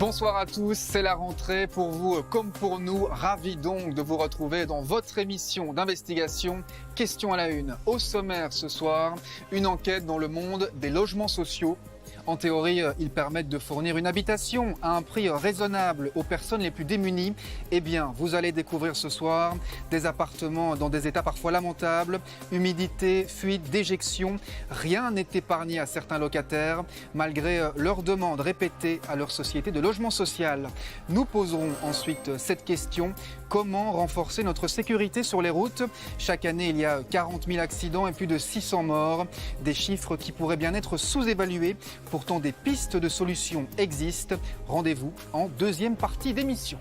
Bonsoir à tous, c'est la rentrée pour vous comme pour nous. Ravi donc de vous retrouver dans votre émission d'investigation Question à la une. Au sommaire ce soir, une enquête dans le monde des logements sociaux. En théorie, ils permettent de fournir une habitation à un prix raisonnable aux personnes les plus démunies. Eh bien, vous allez découvrir ce soir des appartements dans des états parfois lamentables, humidité, fuite, déjection. Rien n'est épargné à certains locataires, malgré leurs demandes répétées à leur société de logement social. Nous poserons ensuite cette question: comment renforcer notre sécurité sur les routes? Chaque année, il y a 40 000 accidents et plus de 600 morts. Des chiffres qui pourraient bien être sous-évalués. Pourtant, des pistes de solutions existent. Rendez-vous en deuxième partie d'émission.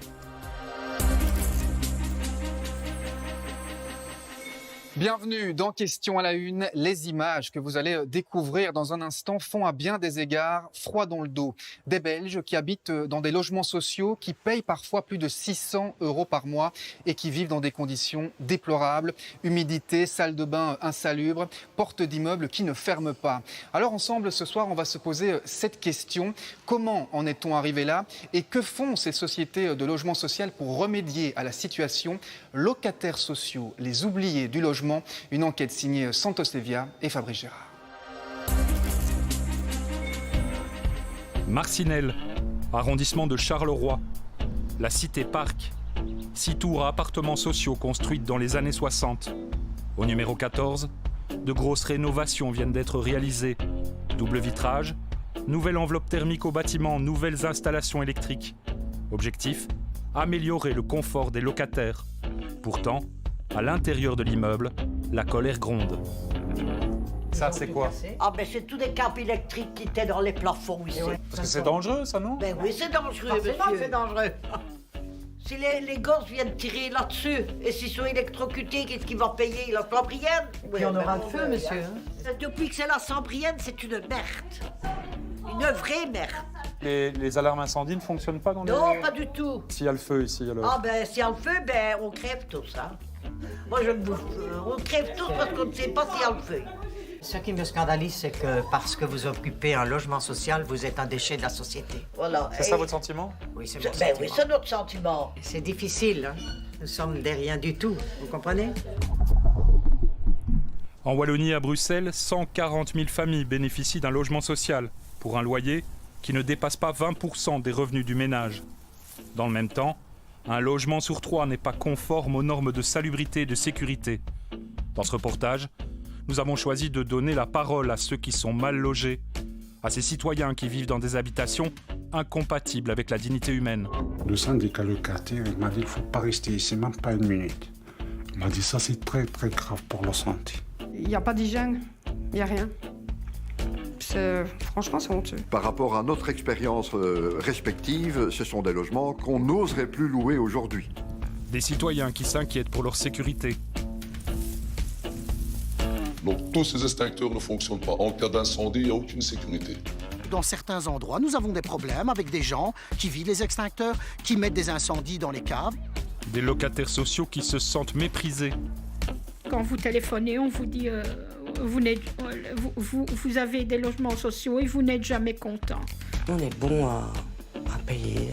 Bienvenue dans Question à la une. Les images que vous allez découvrir dans un instant font à bien des égards froid dans le dos. Des Belges qui habitent dans des logements sociaux, qui payent parfois plus de 600 € par mois et qui vivent dans des conditions déplorables. Humidité, salle de bain insalubre, portes d'immeubles qui ne ferment pas. Alors ensemble, ce soir, on va se poser cette question. Comment en est-on arrivé là? Et que font ces sociétés de logement social pour remédier à la situation? Locataires sociaux, les oubliés du logement. Une enquête signée Santos Evia et Fabrice Gérard. Marcinelle, arrondissement de Charleroi. La cité Parc. 6 tours à appartements sociaux construites dans les années 60. Au numéro 14, de grosses rénovations viennent d'être réalisées. Double vitrage, nouvelle enveloppe thermique au bâtiment, nouvelles installations électriques. Objectif, améliorer le confort des locataires. Pourtant, à l'intérieur de l'immeuble, la colère gronde. Ça, c'est quoi? Ah ben c'est tous des câbles électriques qui étaient dans les plafonds ici. Parce que c'est dangereux, ça, non? Ben oui, c'est dangereux, monsieur. C'est dangereux. Si les gosses viennent tirer là-dessus et s'ils sont électrocutés, qu'est-ce qu'il va payer? La Sambrienne? Puis on aura le feu, monsieur. Depuis que c'est la Sambrienne, c'est une merde. Une vraie merde. Les alarmes incendie ne fonctionnent pas dans les... Non, pas du tout. S'il y a le feu ici, alors... Ah ben s'il y a le feu, ben on crève tous, hein. Moi, on crève tous parce qu'on ne sait pas s'il y a le feu. Ce qui me scandalise, c'est que parce que vous occupez un logement social, vous êtes un déchet de la société. Voilà. C'est ça votre sentiment? Oui, c'est mon Ben sentiment. oui, c'est notre sentiment. C'est difficile, hein. Nous sommes des rien du tout, vous comprenez? En Wallonie, à Bruxelles, 140 000 familles bénéficient d'un logement social pour un loyer qui ne dépasse pas 20% des revenus du ménage. Dans le même temps, un logement sur 3 n'est pas conforme aux normes de salubrité et de sécurité. Dans ce reportage, nous avons choisi de donner la parole à ceux qui sont mal logés, à ces citoyens qui vivent dans des habitations incompatibles avec la dignité humaine. Le syndicat locataire, il m'a dit qu'il ne faut pas rester ici, même pas une minute. Il m'a dit ça, c'est très très grave pour la santé. Il n'y a pas d'hygiène, il n'y a rien. Franchement, c'est honteux. Par rapport à notre expérience respective, ce sont des logements qu'on n'oserait plus louer aujourd'hui. Des citoyens qui s'inquiètent pour leur sécurité. Donc tous ces extincteurs ne fonctionnent pas. En cas d'incendie, il n'y a aucune sécurité. Dans certains endroits, nous avons des problèmes avec des gens qui vident les extincteurs, qui mettent des incendies dans les caves. Des locataires sociaux qui se sentent méprisés. Quand vous téléphonez, on vous dit vous avez des logements sociaux et vous n'êtes jamais content. On est bon à payer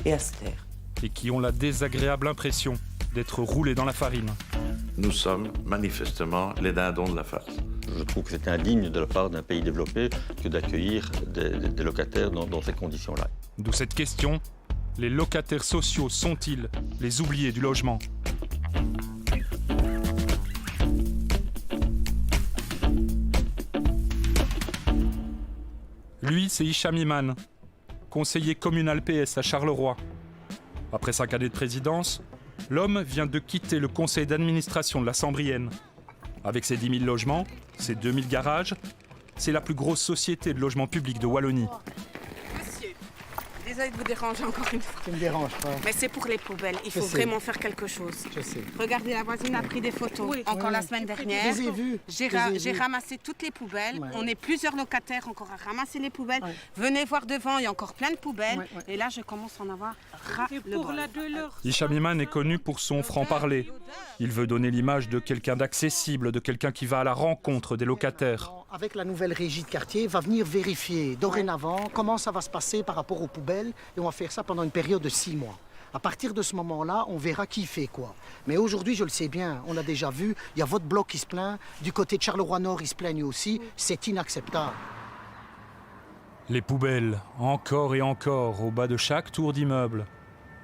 et à se taire. Et qui ont la désagréable impression d'être roulés dans la farine. Nous sommes manifestement les dindons de la farce. Je trouve que c'est indigne de la part d'un pays développé que d'accueillir des locataires dans ces conditions-là. D'où cette question, les locataires sociaux sont-ils les oubliés du logement ? Lui, c'est Hicham Iman, conseiller communal PS à Charleroi. Après 5 années de présidence, l'homme vient de quitter le conseil d'administration de la Sambrienne. Avec ses 10 000 logements, ses 2 000 garages, c'est la plus grosse société de logement public de Wallonie. Monsieur, désolé de vous déranger encore une fois. Tu me déranges pas. Mais c'est pour les poubelles, il faut vraiment faire quelque chose. Je sais. Regardez, la voisine a pris des photos. Encore la semaine dernière, Je les ai vues. j'ai ramassé toutes les poubelles. Ouais. On est plusieurs locataires encore à ramasser les poubelles. Ouais. Venez voir devant, il y a encore plein de poubelles. Ouais. Et là, je commence à en avoir ras-le-bol. Hicham Iman est connu pour son franc-parler. Il veut donner l'image de quelqu'un d'accessible, de quelqu'un qui va à la rencontre des locataires. avec la nouvelle régie de quartier, va venir vérifier dorénavant comment ça va se passer par rapport aux poubelles. Et on va faire ça pendant une période de 6 mois. À partir de ce moment-là, on verra qui fait quoi. Mais aujourd'hui, je le sais bien, on l'a déjà vu, il y a votre bloc qui se plaint. Du côté de Charleroi-Nord, ils se plaignent aussi. C'est inacceptable. Les poubelles, encore et encore, au bas de chaque tour d'immeuble.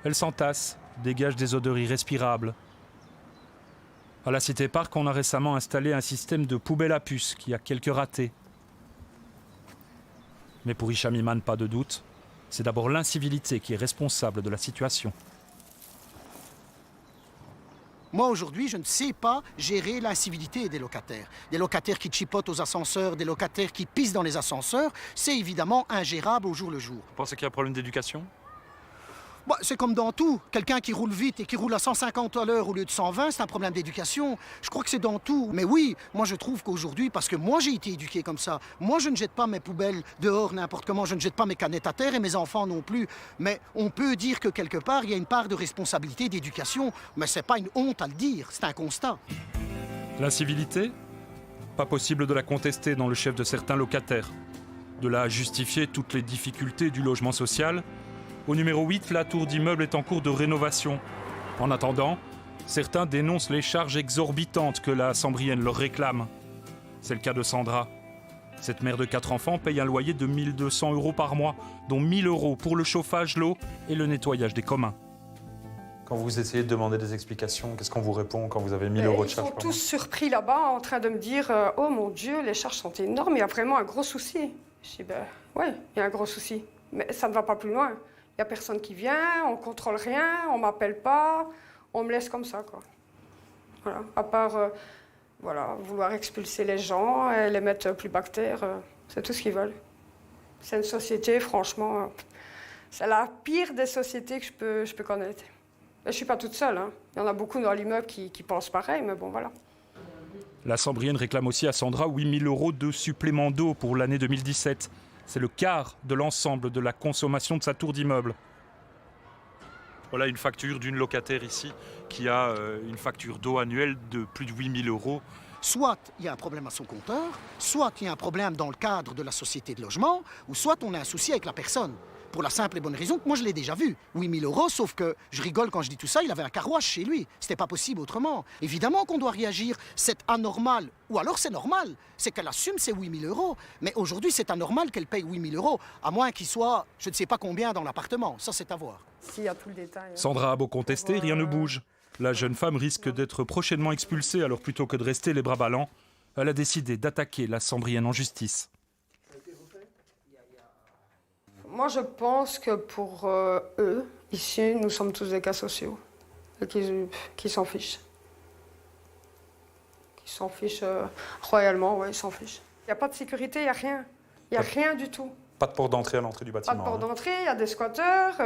Elles s'entassent, dégagent des odeurs irrespirables. À la Cité Parc, on a récemment installé un système de poubelles à puces qui a quelques ratés. Mais pour Hicham Iman, pas de doute, c'est d'abord l'incivilité qui est responsable de la situation. Moi, aujourd'hui, je ne sais pas gérer l'incivilité des locataires. Des locataires qui chipotent aux ascenseurs, des locataires qui pissent dans les ascenseurs, c'est évidemment ingérable au jour le jour. Vous pensez qu'il y a un problème d'éducation ? Bah, c'est comme dans tout. Quelqu'un qui roule vite et qui roule à 150 à l'heure au lieu de 120, c'est un problème d'éducation. Je crois que c'est dans tout. Mais oui, moi je trouve qu'aujourd'hui, parce que moi j'ai été éduqué comme ça, moi je ne jette pas mes poubelles dehors n'importe comment, je ne jette pas mes canettes à terre et mes enfants non plus. Mais on peut dire que quelque part, il y a une part de responsabilité d'éducation. Mais c'est pas une honte à le dire, c'est un constat. L'incivilité ? Pas possible de la contester dans le chef de certains locataires. De là à justifier toutes les difficultés du logement social. Au numéro 8, la tour d'immeuble est en cours de rénovation. En attendant, certains dénoncent les charges exorbitantes que la Sambrienne leur réclame. C'est le cas de Sandra. Cette mère de 4 enfants paye un loyer de 1 200 € par mois, dont 1 000 € pour le chauffage, l'eau et le nettoyage des communs. Quand vous essayez de demander des explications, qu'est-ce qu'on vous répond quand vous avez 1 000 € de charges par mois ? Ils sont tous surpris là-bas en train de me dire « Oh mon Dieu, les charges sont énormes, il y a vraiment un gros souci. » Je dis « Ben oui, il y a un gros souci, mais ça ne va pas plus loin. » Il n'y a personne qui vient, on ne contrôle rien, on ne m'appelle pas, on me laisse comme ça, quoi. Voilà. À part vouloir expulser les gens et les mettre plus bactères, c'est tout ce qu'ils veulent. C'est une société, franchement, c'est la pire des sociétés que je peux connaître. Et je ne suis pas toute seule, hein. Il y en a beaucoup dans l'immeuble qui pensent pareil, mais bon, voilà. La Sambrienne réclame aussi à Sandra 8 000 € de supplément d'eau pour l'année 2017. C'est le quart de l'ensemble de la consommation de sa tour d'immeuble. Voilà une facture d'une locataire ici qui a une facture d'eau annuelle de plus de 8 000 €. Soit il y a un problème à son compteur, soit il y a un problème dans le cadre de la société de logement, ou soit on a un souci avec la personne. Pour la simple et bonne raison que moi je l'ai déjà vu. 8 000 €, sauf que je rigole quand je dis tout ça, il avait un carouage chez lui. C'était pas possible autrement. Évidemment qu'on doit réagir. C'est anormal. Ou alors c'est normal. C'est qu'elle assume ses 8 000 €. Mais aujourd'hui, c'est anormal qu'elle paye 8 000 €, à moins qu'il soit je ne sais pas combien dans l'appartement. Ça, c'est à voir. S'il y a tout le détail. Sandra a beau contester, rien ne bouge. La jeune femme risque d'être prochainement expulsée, alors plutôt que de rester les bras ballants, elle a décidé d'attaquer la Sambrienne en justice. Moi, je pense que pour eux, ici, nous sommes tous des cas sociaux. Et qui s'en fichent. Qui s'en fichent royalement, oui, ils s'en fichent. Il n'y a pas de sécurité, il n'y a rien. Il n'y a rien du tout. Pas de porte d'entrée à l'entrée du bâtiment. Pas de porte d'entrée, il y a des squatteurs,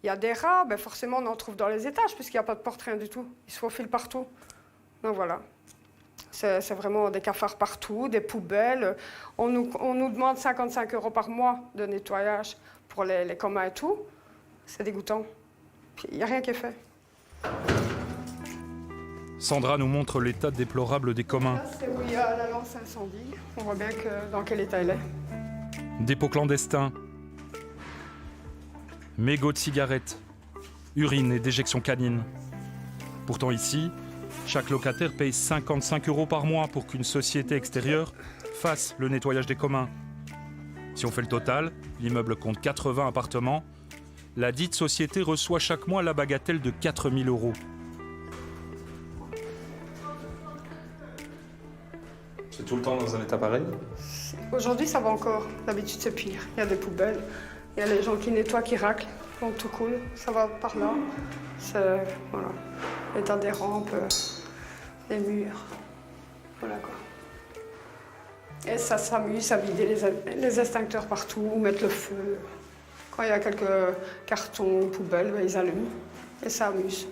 il y a des rats. Ben forcément, on en trouve dans les étages, puisqu'il n'y a pas de porte, rien du tout. Ils se faufilent partout. Donc voilà. C'est vraiment des cafards partout, des poubelles. On nous demande 55 € par mois de nettoyage pour les communs et tout. C'est dégoûtant. Il n'y a rien qui est fait. Sandra nous montre l'état déplorable des communs. Là, c'est où il y a la lance incendie. On voit bien dans quel état elle est. Dépôts clandestins, mégots de cigarettes, urine et déjections canines. Pourtant ici, chaque locataire paye 55 € par mois pour qu'une société extérieure fasse le nettoyage des communs. Si on fait le total, l'immeuble compte 80 appartements. La dite société reçoit chaque mois la bagatelle de 4 000 €. C'est tout le temps dans un état pareil ? Aujourd'hui, ça va encore. D'habitude, c'est pire. Il y a des poubelles, il y a les gens qui nettoient, qui raclent, donc tout coule. Ça va par là. C'est, voilà, l'état des rampes, des murs. Voilà quoi. Et ça s'amuse à vider les extincteurs partout, mettre le feu. Quand il y a quelques cartons, poubelles, ben, ils allument. Et ça amuse.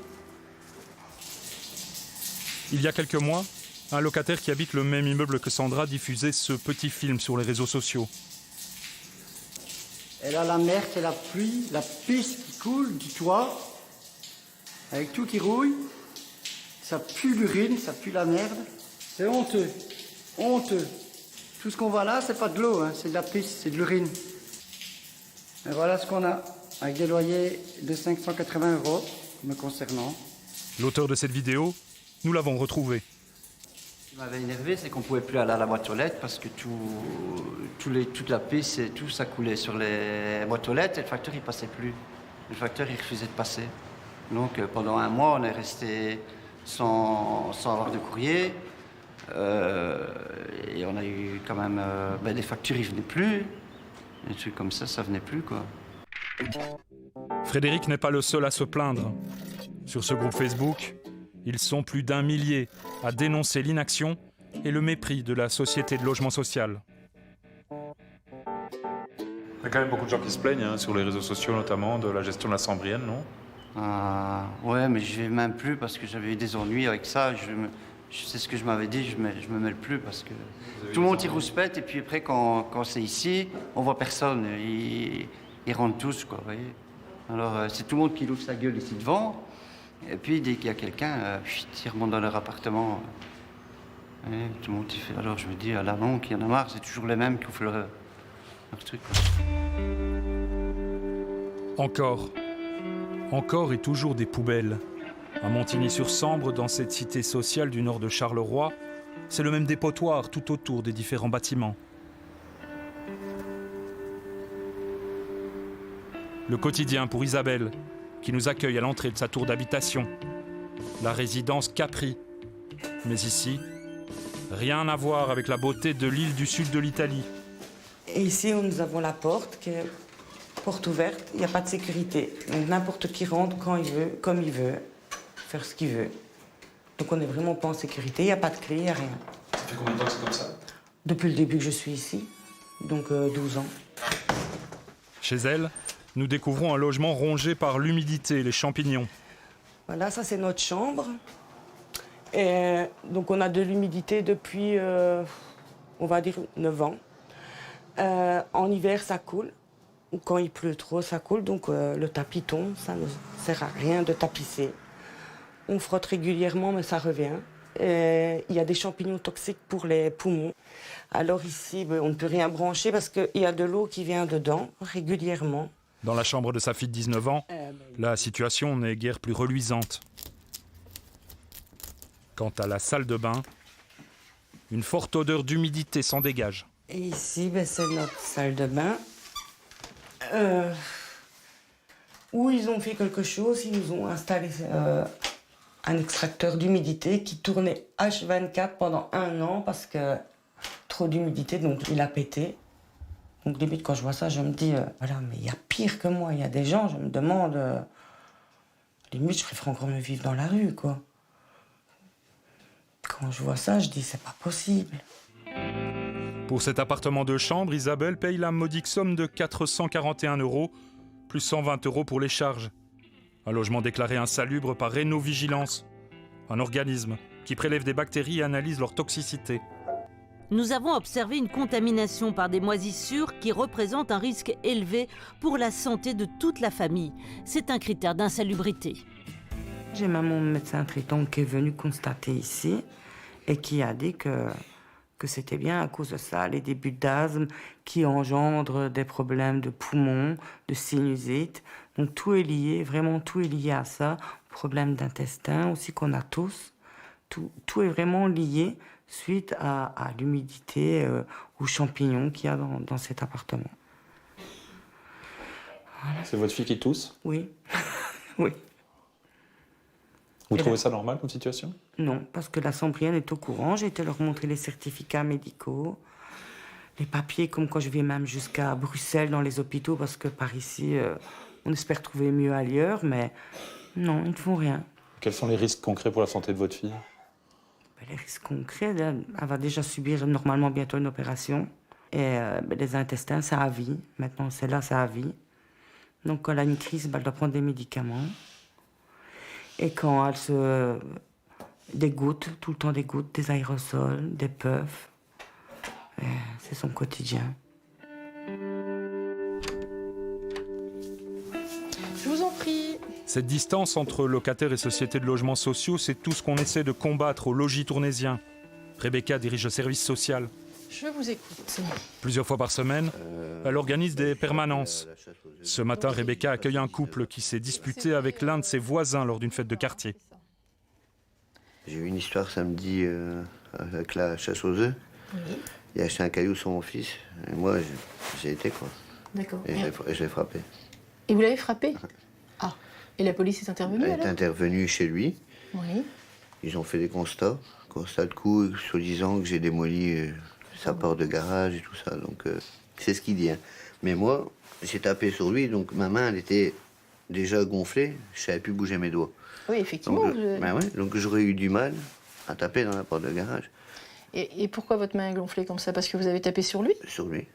Il y a quelques mois, un locataire qui habite le même immeuble que Sandra diffusait ce petit film sur les réseaux sociaux. Et là, la mer, c'est la pluie, la pisse qui coule du toit, avec tout qui rouille. Ça pue l'urine, ça pue la merde. C'est honteux, honteux. Tout ce qu'on voit là, c'est pas de l'eau, hein, c'est de la pisse, c'est de l'urine. Et voilà ce qu'on a, avec des loyers de 580 € me concernant. L'auteur de cette vidéo, nous l'avons retrouvé. Ce qui m'avait énervé, c'est qu'on ne pouvait plus aller à la boîte aux lettres parce que toute la pisse et tout, ça coulait sur les boîtes aux lettres et le facteur, il passait plus. Le facteur, il refusait de passer. Donc pendant un mois, on est resté sans avoir de courrier. Et on a eu quand même... les factures, ils venaient plus. Des trucs comme ça venait plus, quoi. Frédéric n'est pas le seul à se plaindre. Sur ce groupe Facebook, ils sont plus d'1 millier à dénoncer l'inaction et le mépris de la société de logement social. Il y a quand même beaucoup de gens qui se plaignent, sur les réseaux sociaux notamment, de la gestion de la Sambrienne, non? Ouais, mais je vais même plus parce que j'avais eu des ennuis avec ça. C'est ce que je m'avais dit, je me mêle plus parce que tout le monde y rouspète et puis après quand c'est ici, on voit personne. Ils rentrent tous, quoi, vous voyez. Alors c'est tout le monde qui ouvre sa gueule ici devant et puis dès qu'il y a quelqu'un, ils remontent dans leur appartement. Et tout le monde y fait. Alors je me dis, à la longue, il y en a marre, c'est toujours les mêmes qui ouvrent leur truc. Encore et toujours des poubelles. À Montigny-sur-Sambre, dans cette cité sociale du nord de Charleroi, c'est le même dépotoir tout autour des différents bâtiments. Le quotidien pour Isabelle, qui nous accueille à l'entrée de sa tour d'habitation. La résidence Capri. Mais ici, rien à voir avec la beauté de l'île du sud de l'Italie. Et ici, nous avons la porte, qui est porte ouverte, il n'y a pas de sécurité. Donc n'importe qui rentre quand il veut, comme il veut, faire ce qu'il veut. Donc on n'est vraiment pas en sécurité, il n'y a pas de clé, il n'y a rien. Ça fait combien de temps que c'est comme ça? Depuis le début que je suis ici, donc 12 ans. Chez elle, nous découvrons un logement rongé par l'humidité et les champignons. Voilà, ça c'est notre chambre. Et donc on a de l'humidité depuis, on va dire, 9 ans. En hiver, ça coule. Quand il pleut trop, ça coule. Donc le tapis tombe, ça ne sert à rien de tapisser. On frotte régulièrement, mais ça revient. Et il y a des champignons toxiques pour les poumons. Alors ici, on ne peut rien brancher parce qu'il y a de l'eau qui vient dedans régulièrement. Dans la chambre de sa fille de 19 ans, la situation n'est guère plus reluisante. Quant à la salle de bain, une forte odeur d'humidité s'en dégage. Et ici, c'est notre salle de bain. Où ils ont fait quelque chose, ils nous ont installé un extracteur d'humidité qui tournait H24 pendant 1 an parce que trop d'humidité, donc il a pété. Donc limite, quand je vois ça, je me dis, voilà, mais il y a pire que moi. Il y a des gens, je me demande, limite, je préfère encore me vivre dans la rue, quoi. Quand je vois ça, je dis, c'est pas possible. Pour cet appartement de chambre, Isabelle paye la modique somme de 441 €, plus 120 € pour les charges. Un logement déclaré insalubre par Rénovigilance, un organisme qui prélève des bactéries et analyse leur toxicité. Nous avons observé une contamination par des moisissures qui représente un risque élevé pour la santé de toute la famille. C'est un critère d'insalubrité. J'ai même mon médecin traitant qui est venu constater ici et qui a dit que c'était bien à cause de ça, les débuts d'asthme qui engendrent des problèmes de poumons, de sinusite. Donc tout est lié, vraiment tout est lié à ça. Problèmes d'intestin aussi qu'on a tous. Tout est vraiment lié suite à l'humidité, aux champignons qu'il y a dans cet appartement. Voilà. C'est votre fille qui tousse? Oui. Oui. Vous trouvez ça normal comme situation? Non, parce que la Sambrienne est au courant. J'ai été leur montrer les certificats médicaux, les papiers, comme quand je vais même jusqu'à Bruxelles dans les hôpitaux, parce que par ici, on espère trouver mieux ailleurs, mais non, ils ne font rien. Quels sont les risques concrets pour la santé de votre fille? Les risques concrets, elle va déjà subir normalement bientôt une opération. Et les intestins, c'est à vie. Maintenant, celle-là, c'est à vie. Donc, quand elle a une crise, elle doit prendre des médicaments. Et quand elle se... des gouttes, tout le temps des gouttes, des aérosols, des puffs. C'est son quotidien. Je vous en prie. Cette distance entre locataires et sociétés de logements sociaux, c'est tout ce qu'on essaie de combattre au logis tournésien. Rebecca dirige le service social. Je vous écoute. Plusieurs fois par semaine, elle organise des permanences. Ce matin, Rebecca accueille un couple qui s'est disputé avec l'un de ses voisins lors d'une fête de quartier. J'ai eu une histoire samedi avec la chasse aux œufs. Oui. Il a acheté un caillou sur mon fils. Et moi, j'ai été, quoi. D'accord. Et je l'ai frappé. Et vous l'avez frappé? Ah. Et la police est intervenue alors? Elle est intervenue chez lui. Oui. Ils ont fait des constats de coups, soi-disant que j'ai démoli sa porte de garage et tout ça. Donc, c'est ce qu'il dit. Hein. Mais moi, j'ai tapé sur lui, donc ma main, elle était déjà gonflée. Je savais plus bouger mes doigts. Oui, effectivement. Donc j'aurais eu du mal à taper dans la porte de garage. Et pourquoi votre main est gonflée comme ça? Parce que vous avez tapé sur lui? Sur lui.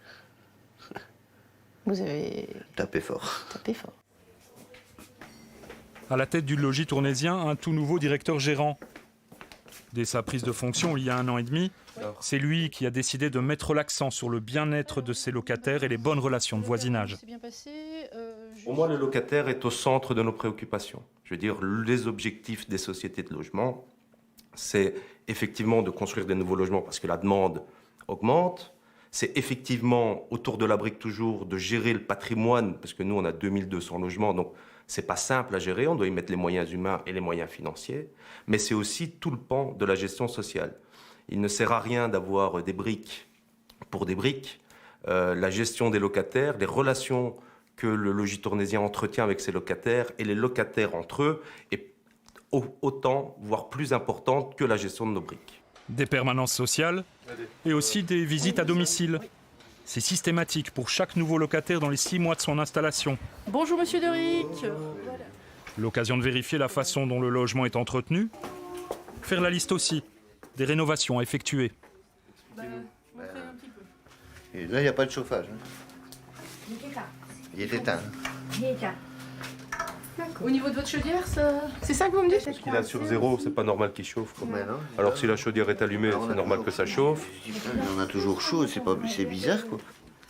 Vous avez... Tapé fort. Tapé fort. À la tête du logis tournésien, un tout nouveau directeur gérant. Dès sa prise de fonction il y a 1 an et demi, c'est lui qui a décidé de mettre l'accent sur le bien-être de ses locataires et les bonnes relations de voisinage. C'est bien passé. Pour moi, le locataire est au centre de nos préoccupations. Je veux dire, les objectifs des sociétés de logement, c'est effectivement de construire des nouveaux logements parce que la demande augmente. C'est effectivement, autour de la brique toujours, de gérer le patrimoine, parce que nous, on a 2200 logements, donc c'est pas simple à gérer, on doit y mettre les moyens humains et les moyens financiers, mais c'est aussi tout le pan de la gestion sociale. Il ne sert à rien d'avoir des briques pour des briques. La gestion des locataires, les relations que le logis tournésien entretient avec ses locataires et les locataires entre eux est autant, voire plus importante que la gestion de nos briques. Des permanences sociales et aussi des visites à domicile. C'est systématique pour chaque nouveau locataire dans les 6 mois de son installation. Bonjour Monsieur Deric. L'occasion de vérifier la façon dont le logement est entretenu. Faire la liste aussi des rénovations à effectuer. Et là, il n'y a pas de chauffage. Il est éteint. Au niveau de votre chaudière, c'est ça que vous me dites? Parce qu'il a sur 0, c'est pas normal qu'il chauffe. Alors si la chaudière est allumée, c'est normal que ça chauffe. On a toujours chaud, c'est bizarre, quoi.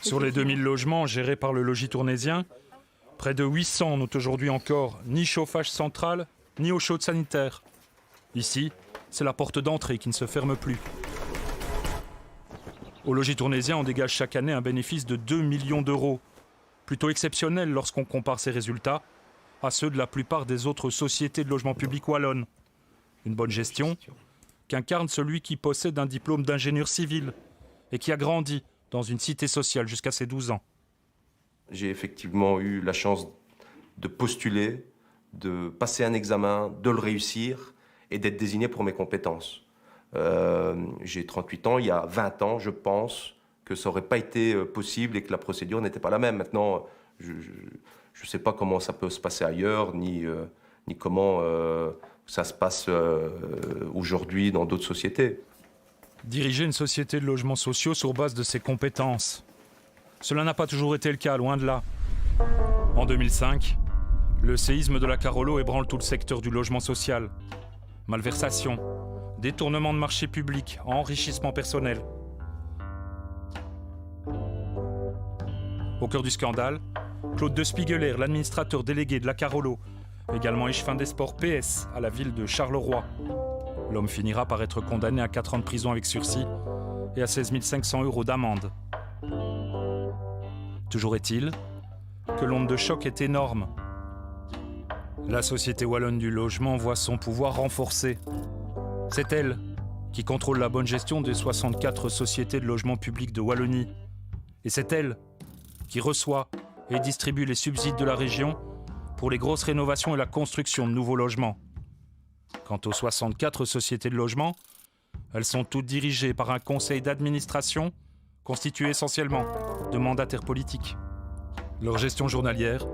Sur les 2000 logements gérés par le logis tournésien, près de 800 n'ont aujourd'hui encore ni chauffage central, ni eau chaude sanitaire. Ici, c'est la porte d'entrée qui ne se ferme plus. Au logis tournésien, on dégage chaque année un bénéfice de 2 millions d'euros. Plutôt exceptionnel lorsqu'on compare ces résultats à ceux de la plupart des autres sociétés de logement public wallonnes. Une bonne gestion qu'incarne celui qui possède un diplôme d'ingénieur civil et qui a grandi dans une cité sociale jusqu'à ses 12 ans. J'ai effectivement eu la chance de postuler, de passer un examen, de le réussir et d'être désigné pour mes compétences. J'ai 38 ans, il y a 20 ans, je pense que ça n'aurait pas été possible et que la procédure n'était pas la même. Maintenant, je ne sais pas comment ça peut se passer ailleurs, ni comment ça se passe aujourd'hui dans d'autres sociétés. Diriger une société de logements sociaux sur base de ses compétences. Cela n'a pas toujours été le cas, loin de là. En 2005, le séisme de la Carolo ébranle tout le secteur du logement social. Malversation, détournement de marchés publics, enrichissement personnel. Au cœur du scandale, Claude de Spiegeler, l'administrateur délégué de la Carolo, également échevin des sports PS à la ville de Charleroi. L'homme finira par être condamné à 4 ans de prison avec sursis et à 16 500 € d'amende. Toujours est-il que l'onde de choc est énorme. La Société wallonne du logement voit son pouvoir renforcé. C'est elle qui contrôle la bonne gestion des 64 sociétés de logement public de Wallonie. Et c'est elle qui reçoit et distribue les subsides de la région pour les grosses rénovations et la construction de nouveaux logements. Quant aux 64 sociétés de logement, elles sont toutes dirigées par un conseil d'administration constitué essentiellement de mandataires politiques. Leur gestion journalière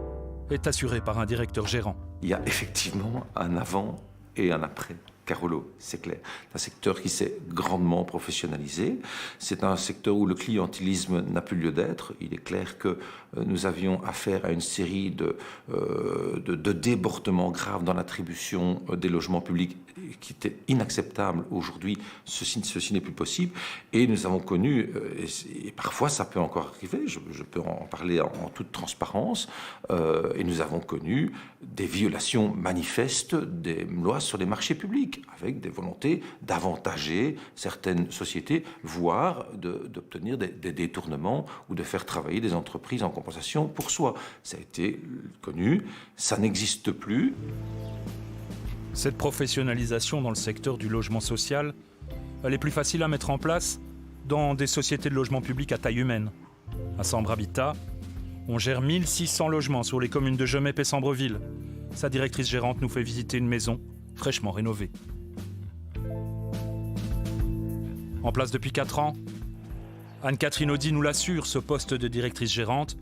est assurée par un directeur gérant. Il y a effectivement un avant et un après Carolo, c'est clair. C'est un secteur qui s'est grandement professionnalisé. C'est un secteur où le clientélisme n'a plus lieu d'être. Il est clair que nous avions affaire à une série de débordements graves dans l'attribution des logements publics qui étaient inacceptables. Aujourd'hui, ceci n'est plus possible. Et nous avons connu, et parfois ça peut encore arriver, je peux en parler en toute transparence, et nous avons connu des violations manifestes des lois sur les marchés publics. politique avec des volontés d'avantager certaines sociétés, voire d'obtenir des détournements ou de faire travailler des entreprises en compensation pour soi. Ça a été connu, ça n'existe plus. Cette professionnalisation dans le secteur du logement social, elle est plus facile à mettre en place dans des sociétés de logement public à taille humaine. À Sambre Habitat, on gère 1600 logements sur les communes de Gemep et Sambreville. Sa directrice gérante nous fait visiter une maison fraîchement rénovée. En place depuis 4 ans, Anne-Catherine Audy nous l'assure, ce poste de directrice gérante,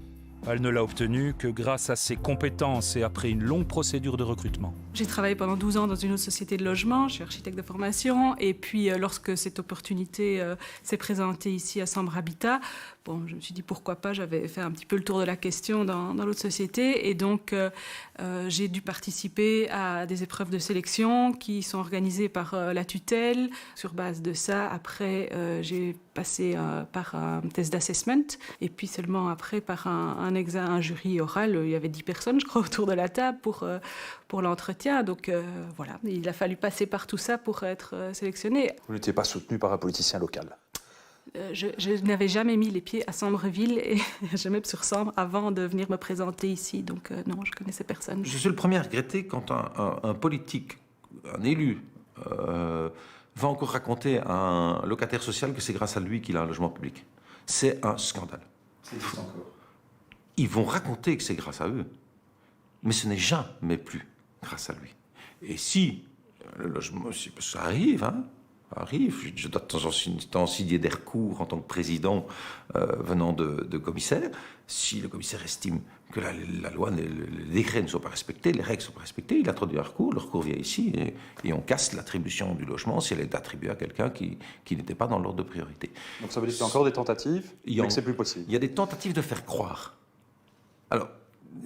elle ne l'a obtenu que grâce à ses compétences et après une longue procédure de recrutement. J'ai travaillé pendant 12 ans dans une autre société de logement, je suis architecte de formation, et puis lorsque cette opportunité s'est présentée ici à Sambre Habitat, bon, je me suis dit pourquoi pas, j'avais fait un petit peu le tour de la question dans l'autre société, et donc j'ai dû participer à des épreuves de sélection qui sont organisées par la tutelle. Sur base de ça, après, j'ai passé par un test d'assessment, et puis seulement après par un jury oral. Il y avait 10 personnes, je crois, autour de la table pour l'entretien. Donc voilà, il a fallu passer par tout ça pour être sélectionné. Vous n'étiez pas soutenu par un politicien local? Je n'avais jamais mis les pieds à Sambreville et jamais sur Sambre avant de venir me présenter ici. Donc non, je connaissais personne. Je suis le premier à regretter quand un politique, un élu, va encore raconter à un locataire social que c'est grâce à lui qu'il a un logement public. C'est un scandale. Ils vont raconter que c'est grâce à eux, mais ce n'est jamais plus grâce à lui. Et si le logement, ça arrive, hein, arrive. Je dois de temps en signer des recours en tant que président venant de commissaire. Si le commissaire estime que la loi, les décrets ne sont pas respectés, les règles ne sont pas respectées, il introduit un recours, le recours vient ici et on casse l'attribution du logement si elle est attribuée à quelqu'un qui n'était pas dans l'ordre de priorité. Donc ça veut dire qu'il y a encore des tentatives, mais que c'est plus possible. Il y a des tentatives de faire croire. Alors,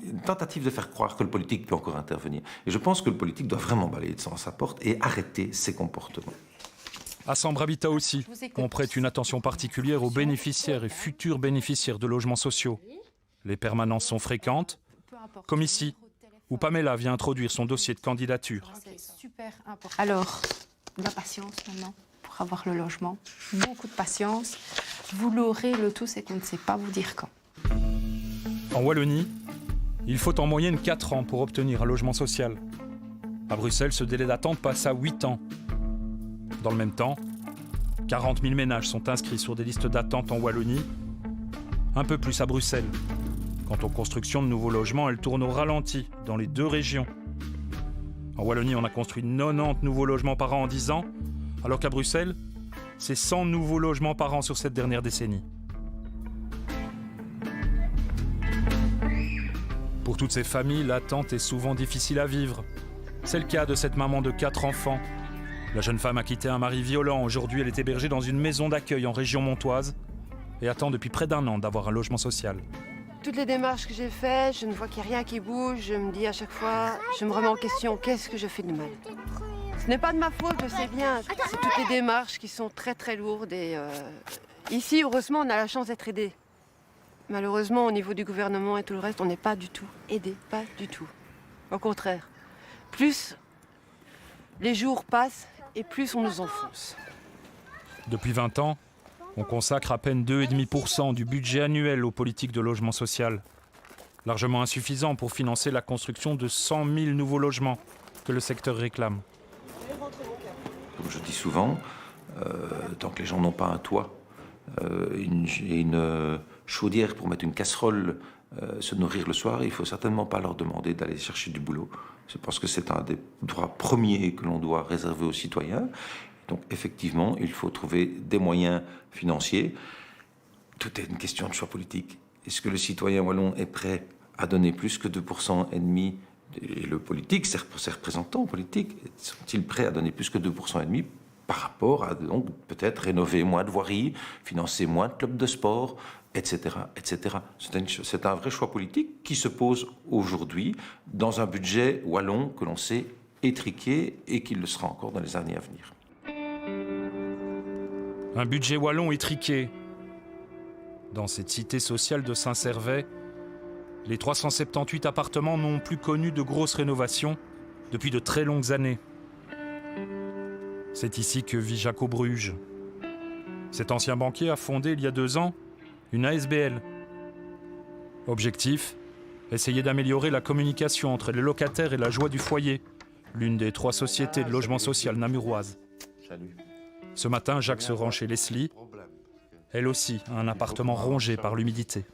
une tentative de faire croire que le politique peut encore intervenir. Et je pense que le politique doit vraiment balayer devant sa porte et arrêter ses comportements. À Sambre Habitat aussi, on prête une attention particulière aux bénéficiaires et futurs bénéficiaires de logements sociaux. Les permanences sont fréquentes, comme ici, où Pamela vient introduire son dossier de candidature. Super important. Alors, la patience maintenant pour avoir le logement. Beaucoup de patience. Vous l'aurez, le tout, c'est qu'on ne sait pas vous dire quand. En Wallonie, il faut en moyenne 4 ans pour obtenir un logement social. À Bruxelles, ce délai d'attente passe à 8 ans. Dans le même temps, 40 000 ménages sont inscrits sur des listes d'attente en Wallonie, un peu plus à Bruxelles. Quant aux constructions de nouveaux logements, elles tournent au ralenti dans les 2 régions. En Wallonie, on a construit 90 nouveaux logements par an en 10 ans, alors qu'à Bruxelles, c'est 100 nouveaux logements par an sur cette dernière décennie. Pour toutes ces familles, l'attente est souvent difficile à vivre. C'est le cas de cette maman de 4 enfants. La jeune femme a quitté un mari violent. Aujourd'hui, elle est hébergée dans une maison d'accueil en région montoise et attend depuis près d'1 an d'avoir un logement social. Toutes les démarches que j'ai faites, je ne vois qu'il n'y a rien qui bouge. Je me dis à chaque fois, je me remets en question, qu'est-ce que je fais de mal? Ce n'est pas de ma faute, je sais bien. C'est toutes les démarches qui sont très très lourdes. Et ici, heureusement, on a la chance d'être aidés. Malheureusement, au niveau du gouvernement et tout le reste, on n'est pas du tout aidés, pas du tout. Au contraire, plus les jours passent et plus on nous enfonce. Depuis 20 ans, on consacre à peine 2,5% du budget annuel aux politiques de logement social. Largement insuffisant pour financer la construction de 100 000 nouveaux logements que le secteur réclame. Comme je dis souvent, tant que les gens n'ont pas un toit, une chaudière pour mettre une casserole, se nourrir le soir, il ne faut certainement pas leur demander d'aller chercher du boulot. Je pense que c'est un des droits premiers que l'on doit réserver aux citoyens. Donc effectivement, il faut trouver des moyens financiers. Tout est une question de choix politique. Est-ce que le citoyen wallon est prêt à donner plus que 2,5% et le politique, ses représentants politiques, sont-ils prêts à donner plus que 2,5% par rapport à donc peut-être rénover moins de voiries, financer moins de clubs de sport, etc., etc. C'est un vrai choix politique qui se pose aujourd'hui dans un budget wallon que l'on sait étriqué et qui le sera encore dans les années à venir. Un budget wallon étriqué. Dans cette cité sociale de Saint-Servais, les 378 appartements n'ont plus connu de grosses rénovations depuis de très longues années. C'est ici que vit Jaco Bruges. Cet ancien banquier a fondé il y a 2 ans une ASBL. Objectif, essayer d'améliorer la communication entre les locataires et la joie du foyer, l'une des 3 sociétés de logement social namuroises. Ce matin, Jacques se rend chez Leslie. Elle aussi a un appartement rongé par l'humidité.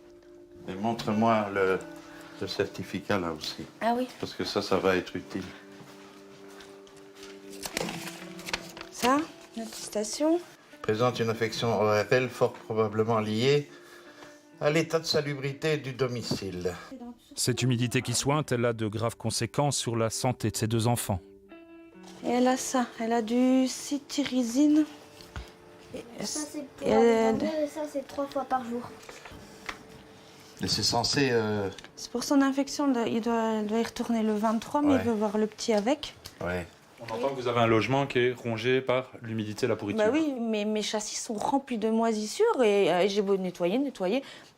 Et montre-moi le certificat là aussi. Ah oui. Parce que ça va être utile. Ça, l'attestation. Présente une affection ORL fort probablement liée à l'état de salubrité du domicile. Cette humidité qui sointe, elle a de graves conséquences sur la santé de ses 2 enfants. Et elle a ça, elle a du cetirizine. Ça, c'est pour la grandeur et ça, c'est 3 fois par jour. Et c'est censé... C'est pour son infection, elle doit y retourner le 23, mais Ouais. il veut voir le petit avec. Ouais. On entend que vous avez un logement qui est rongé par l'humidité et la pourriture. Bah oui, mais mes châssis sont remplis de moisissures et j'ai beau nettoyer.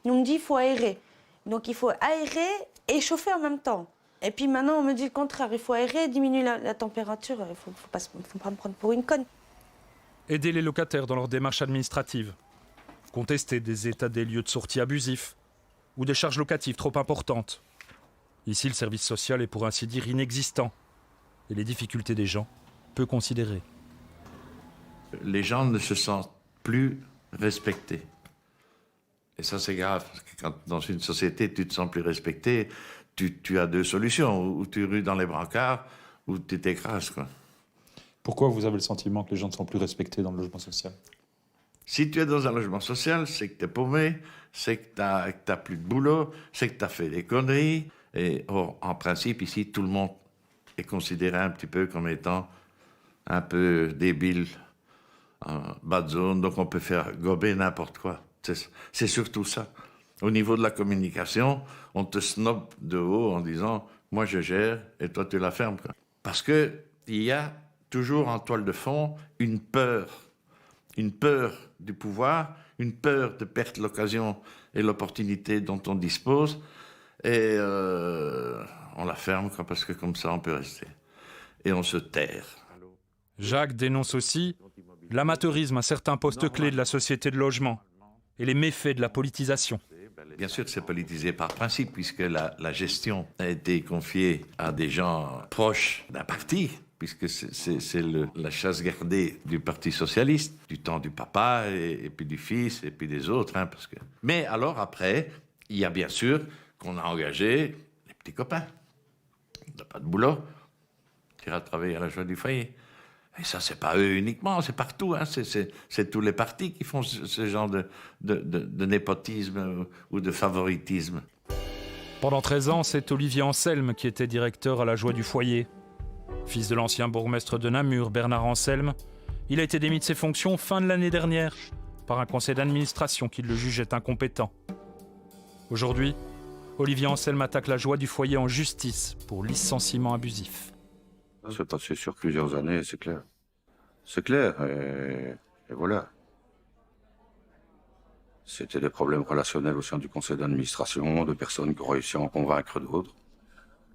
On me dit qu'il faut aérer. Donc il faut aérer et chauffer en même temps. Et puis maintenant, on me dit le contraire. Il faut aérer et diminuer la température. Il ne faut pas me prendre pour une conne. Aider les locataires dans leurs démarches administratives. Contester des états des lieux de sortie abusifs ou des charges locatives trop importantes. Ici, le service social est pour ainsi dire inexistant. Et les difficultés des gens, peu considérées. Les gens ne se sentent plus respectés. Et ça, c'est grave. Parce que quand dans une société, tu te sens plus respecté, tu as 2 solutions. Ou tu rues dans les brancards, ou tu t'écrases, quoi. Pourquoi vous avez le sentiment que les gens ne sont plus respectés dans le logement social? Si tu es dans un logement social, c'est que tu es paumé, c'est que tu n'as plus de boulot, c'est que tu as fait des conneries. Et en principe, ici, tout le monde est considéré un petit peu comme étant un peu débile, en bas de zone, donc on peut faire gober n'importe quoi. C'est surtout ça. Au niveau de la communication, on te snob de haut en disant « moi je gère et toi tu la fermes ». Parce qu'il y a toujours en toile de fond une peur du pouvoir, une peur de perdre l'occasion et l'opportunité dont on dispose, et on la ferme parce que comme ça on peut rester. Et on se terre. Jacques dénonce aussi l'amateurisme à certains postes clés de la société de logement et les méfaits de la politisation. Bien sûr que c'est politisé par principe, puisque la gestion a été confiée à des gens proches d'un parti, puisque c'est la chasse gardée du Parti socialiste, du temps du papa, et puis du fils, et puis des autres. Parce que... Mais alors après, il y a bien sûr qu'on a engagé les petits copains. On n'a pas de boulot, tu iras travailler à la joie du foyer. Et ça, c'est pas eux uniquement, c'est partout. C'est tous les partis qui font ce genre de népotisme ou de favoritisme. Pendant 13 ans, c'est Olivier Anselme qui était directeur à la joie du foyer. Fils de l'ancien bourgmestre de Namur, Bernard Anselme, il a été démis de ses fonctions fin de l'année dernière par un conseil d'administration qui le jugeait incompétent. Aujourd'hui, Olivier Anselme attaque la joie du foyer en justice pour licenciement abusif. Ça s'est passé sur plusieurs années, c'est clair. C'est clair, et voilà. C'était des problèmes relationnels au sein du conseil d'administration, de personnes qui ont réussi à en convaincre d'autres.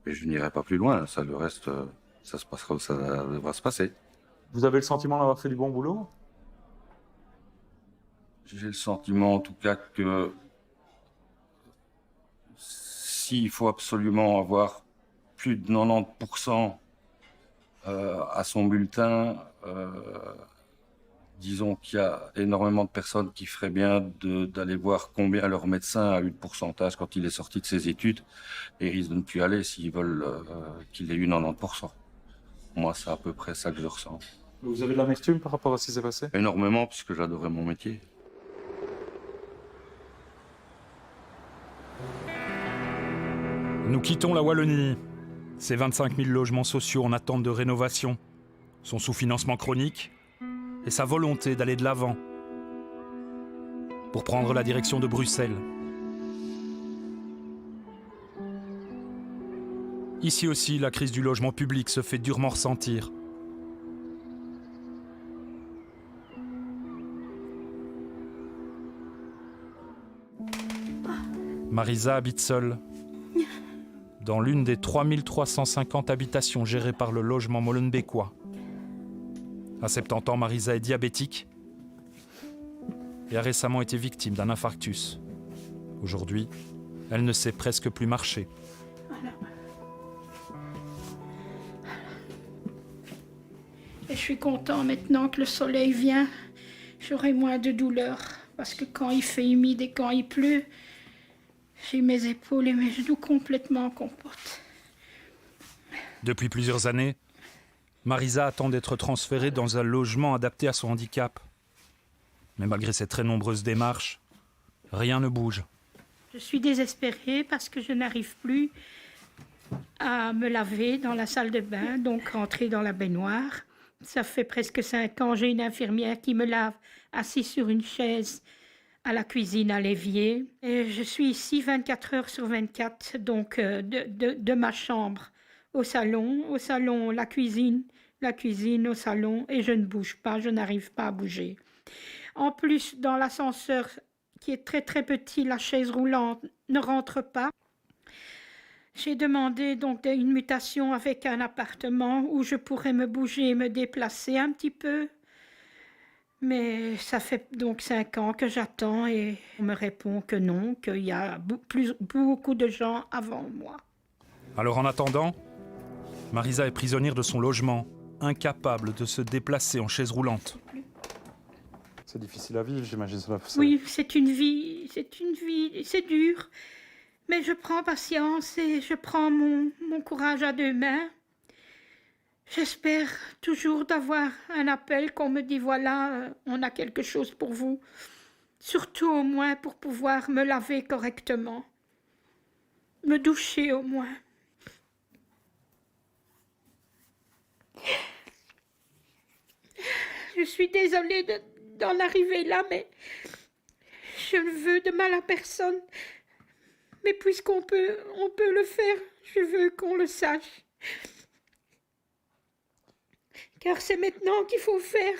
Et je n'irai pas plus loin, ça, le reste, ça se passera, ça devra se passer. Vous avez le sentiment d'avoir fait du bon boulot? J'ai le sentiment, en tout cas, que s'il faut absolument avoir plus de 90% à son bulletin, disons qu'il y a énormément de personnes qui feraient bien d'aller voir combien leur médecin a eu de pourcentage quand il est sorti de ses études et risquent de ne plus aller s'ils veulent qu'il ait eu 90%. Moi, c'est à peu près ça que je ressens. Vous avez de l'amertume par rapport à ce qui s'est passé? Énormément, puisque j'adorais mon métier. Nous quittons la Wallonie. Ces 25 000 logements sociaux en attente de rénovation, son sous-financement chronique et sa volonté d'aller de l'avant pour prendre la direction de Bruxelles. Ici aussi, la crise du logement public se fait durement ressentir. Marisa habite seule dans l'une des 3350 habitations gérées par le logement molenbeekois. À 70 ans, Marisa est diabétique et a récemment été victime d'un infarctus. Aujourd'hui, elle ne sait presque plus marcher. Et je suis content maintenant que le soleil vient. J'aurai moins de douleur. Parce que quand il fait humide et quand il pleut, j'ai mes épaules et mes genoux complètement en compote. Depuis plusieurs années, Marisa attend d'être transférée dans un logement adapté à son handicap. Mais malgré ses très nombreuses démarches, rien ne bouge. Je suis désespérée parce que je n'arrive plus à me laver dans la salle de bain, donc rentrer dans la baignoire. Ça fait presque 5 ans, j'ai une infirmière qui me lave assise sur une chaise à la cuisine à l'évier. Et je suis ici 24 heures sur 24, donc de ma chambre au salon, la cuisine, au salon, et je ne bouge pas, je n'arrive pas à bouger. En plus, dans l'ascenseur qui est très très petit, la chaise roulante ne rentre pas. J'ai demandé donc une mutation avec un appartement où je pourrais me bouger et me déplacer un petit peu. Mais ça fait donc 5 ans que j'attends et on me répond que non, qu'il y a beaucoup de gens avant moi. Alors en attendant, Marisa est prisonnière de son logement, incapable de se déplacer en chaise roulante. C'est difficile à vivre, j'imagine. Oui, c'est une vie, c'est dur. Mais je prends patience et je prends mon courage à 2 mains. J'espère toujours d'avoir un appel qu'on me dit voilà, on a quelque chose pour vous. Surtout au moins pour pouvoir me laver correctement. Me doucher au moins. Je suis désolée d'en arriver là, mais je ne veux de mal à personne. Mais puisqu'on peut le faire, je veux qu'on le sache. Car c'est maintenant qu'il faut faire.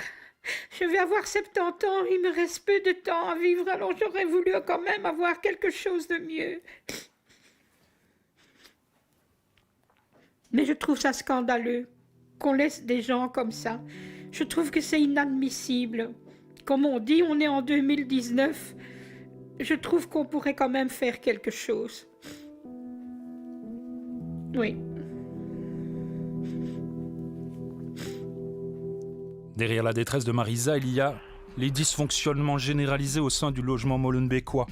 Je vais avoir 70 ans, il me reste peu de temps à vivre, alors j'aurais voulu quand même avoir quelque chose de mieux. Mais je trouve ça scandaleux qu'on laisse des gens comme ça. Je trouve que c'est inadmissible. Comme on dit, on est en 2019. Je trouve qu'on pourrait quand même faire quelque chose. Oui. Derrière la détresse de Marisa, il y a les dysfonctionnements généralisés au sein du logement molenbeekois.